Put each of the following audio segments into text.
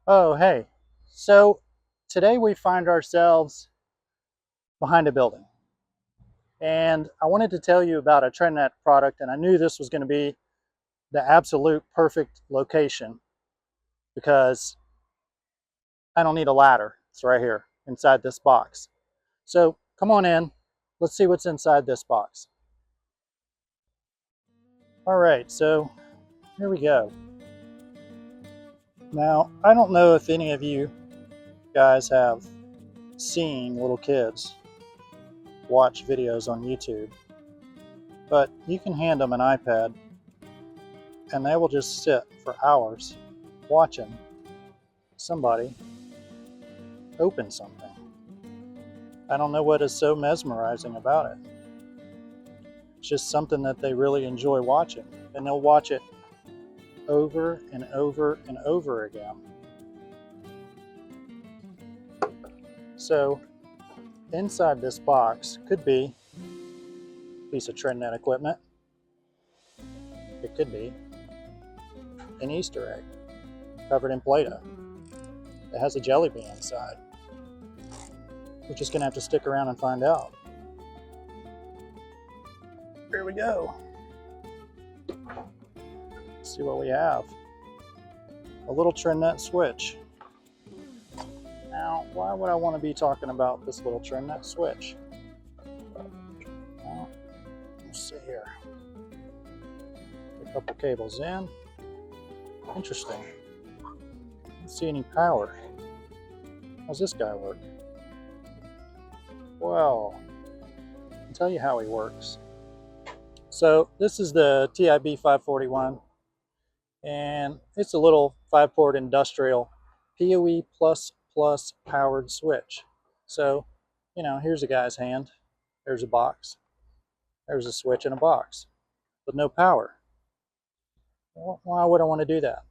Oh, hey. So today we find ourselves behind a building. And I wanted to tell you about a Trendnet product, and I knew this was going to be the absolute perfect location because I don't need a ladder. It's right here inside this box. So come on in. Let's see what's inside this box. All right, so here we go. Now, I don't know if any of you guys have seen little kids watch videos on YouTube, but you can hand them an iPad and they will just sit for hours watching somebody open something. I don't know what is so mesmerizing about it. It's just something that they really enjoy watching, and they'll watch it over and over and over again. So inside this box could be a piece of Trendnet equipment. It could be an Easter egg covered in Play-Doh. It has a jelly bean inside. We're just gonna have to stick around and find out. Here we go. Let's see what we have. A little Trendnet switch. Now, why would I want to be talking about this little Trendnet switch? Well, let's see here. A couple cables in. Interesting. Don't see any power. How's this guy work? Well, I'll tell you how he works. So this is the TI-B541, and it's a little 5-port industrial PoE powered switch. So, here's a guy's hand. There's a box. There's a switch in a box with no power. Well, why would I want to do that?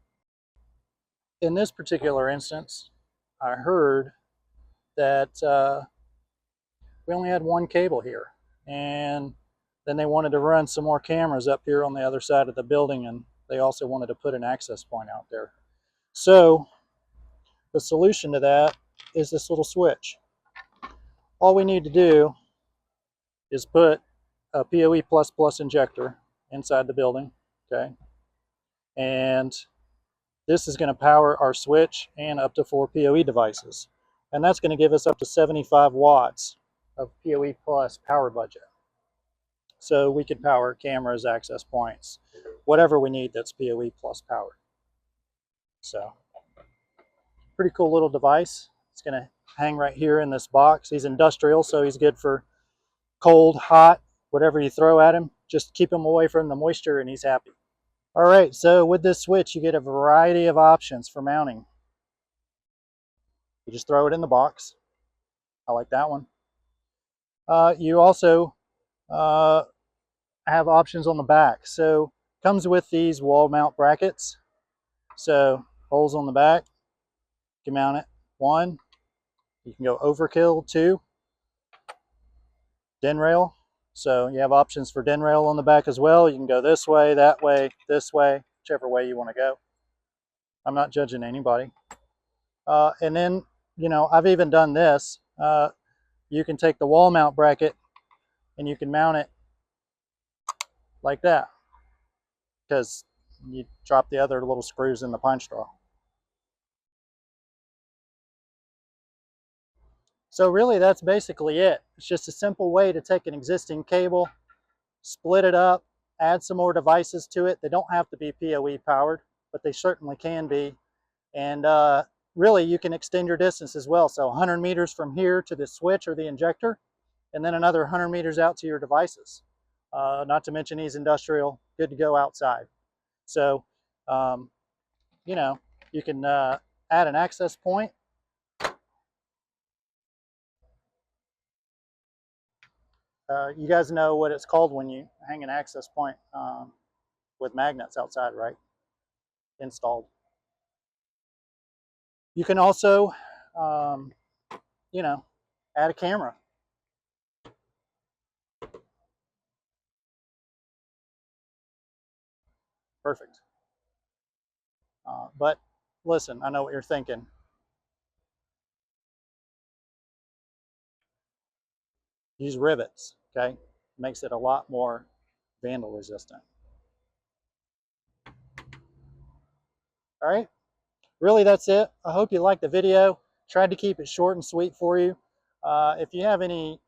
In this particular instance, I heard that we only had one cable here, and then they wanted to run some more cameras up here on the other side of the building, and they also wanted to put an access point out there. So the solution to that is this little switch. All we need to do is put a PoE++ injector inside the building, okay? And this is going to power our switch and up to 4 PoE devices. And that's going to give us up to 75 watts of PoE Plus power budget. So we can power cameras, access points, whatever we need that's PoE Plus powered. So pretty cool little device. It's going to hang right here in this box. He's industrial, so he's good for cold, hot, whatever you throw at him. Just keep him away from the moisture and he's happy. All right, so with this switch, you get a variety of options for mounting. You just throw it in the box. I like that one. You also have options on the back. So comes with these wall mount brackets. So holes on the back, you can mount it. 1, you can go overkill. 2, DIN rail. So you have options for DIN rail on the back as well. You can go this way, this way, whichever way you want to go. I'm not judging anybody. And then, I've even done this. You can take the wall mount bracket and you can mount it like that, because you drop the other little screws in the pine straw. So really that's basically it. It's just a simple way to take an existing cable, split it up, add some more devices to it. They don't have to be PoE powered, but they certainly can be. And really you can extend your distance as well. So 100 meters from here to the switch or the injector, and then another 100 meters out to your devices. Not to mention he's industrial, good to go outside. So, you can add an access point. You guys know what it's called when you hang an access point with magnets outside, right? Installed. You can also, add a camera. Perfect. But listen, I know what you're thinking. Use rivets, okay? Makes it a lot more vandal resistant. All right, really that's it. I hope you liked the video. Tried to keep it short and sweet for you. If you have any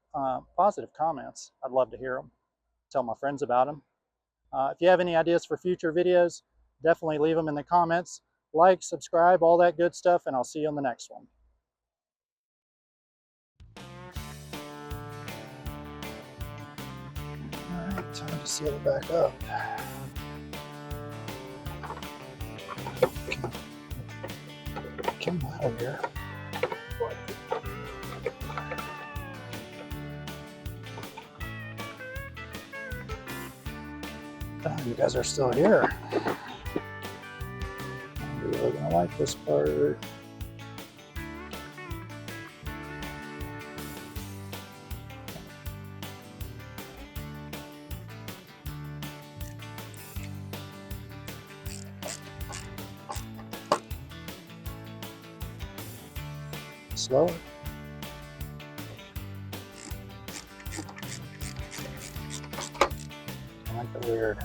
positive comments, I'd love to hear them. Tell my friends about them. If you have any ideas for future videos, definitely leave them in the comments. Like, subscribe, all that good stuff, and I'll see you on the next one. All right, time to seal it back up. Come out of here. Oh, you guys are still here. You're really gonna like this part. Slower. I like it weird.